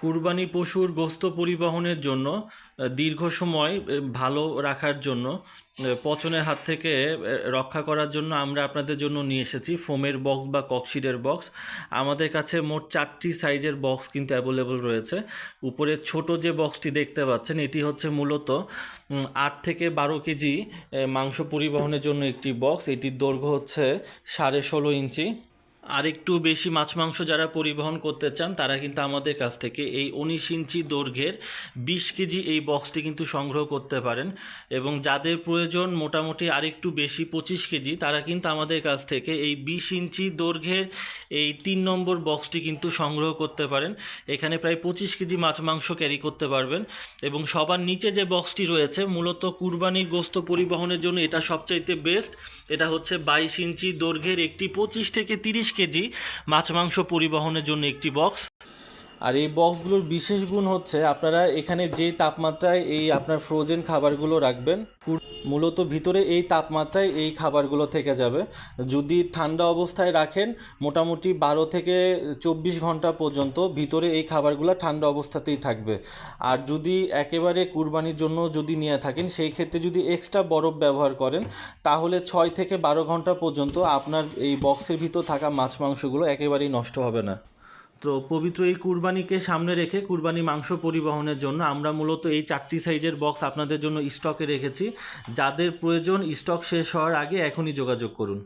কুরবানি পশুর গোশত পরিবহনের জন্য দীর্ঘ সময় ভালো রাখার জন্য পচনের হাত থেকে রক্ষা করার জন্য আমরা আপনাদের জন্য নিয়ে এসেছি ফোমের বক্স বা ককশিটের বক্স। আমাদের কাছে মোট 4টি সাইজের বক্স কিন্তু অ্যাভেলেবল রয়েছে। উপরে ছোট যে বক্সটি দেখতে পাচ্ছেন এটি হচ্ছে মূলত 8 থেকে 12 কেজি মাংস পরিবহনের জন্য একটি বক্স। এটির দৈর্ঘ্য হচ্ছে 16.5 ইঞ্চি। আর একটু বেশি মাছ মাংস যারা পরিবহন করতে চান তারা কিন্তু আমাদের কাছ থেকে এই 19 ইঞ্চি দৈর্ঘ্যের 20 কেজি এই বক্সটি কিন্তু সংগ্রহ করতে পারেন। এবং যাদের প্রয়োজন মোটামুটি আরেকটু বেশি 25 কেজি তারা কিন্তু আমাদের কাছ থেকে এই 20 ইঞ্চি দৈর্ঘ্যের এই 3 নম্বর বক্সটি কিন্তু সংগ্রহ করতে পারেন। এখানে প্রায় 25 কেজি মাছ মাংস ক্যারি করতে পারবেন। এবং সবার নিচে যে বক্সটি রয়েছে মূলত কুরবানির গোশত পরিবহনের জন্য এটা সবচাইতে বেস্ট। এটা হচ্ছে 22 ইঞ্চি দৈর্ঘ্যের একটি 25 থেকে 30 কেজি মাছ মাংস পরিবহনের জন্য একটি বক্স। আর এই বক্সগুলোর বিশেষ গুণ হচ্ছে আপনারা এখানে যেই তাপমাত্রায় এই আপনার ফ্রোজেন খাবারগুলো রাখবেন মূলত ভিতরে এই তাপমাত্রায় এই খাবারগুলো থেকে যাবে। যদি ঠান্ডা অবস্থায় রাখেন মোটামুটি 12 থেকে 24 ঘন্টা পর্যন্ত ভিতরে এই খাবারগুলো ঠান্ডা অবস্থাতেই থাকবে। আর যদি একেবারে কুরবানির জন্য যদি নিয়ে থাকেন সেই ক্ষেত্রে যদি এক্সট্রা বরফ ব্যবহার করেন তাহলে 6 থেকে 12 ঘন্টা পর্যন্ত আপনার এই বক্সের ভিতর থাকা মাছ মাংসগুলো একেবারেই নষ্ট হবে না। তো পবিত্র এই কুরবানিকে সামনে রেখে কুরবানি মাংস পরিবহনের জন্য আমরা মূলত এই 4টি সাইজের বক্স আপনাদের জন্য স্টকে রেখেছি। যাদের প্রয়োজন স্টক শেষ হওয়ার আগে এখনই যোগাযোগ করুন।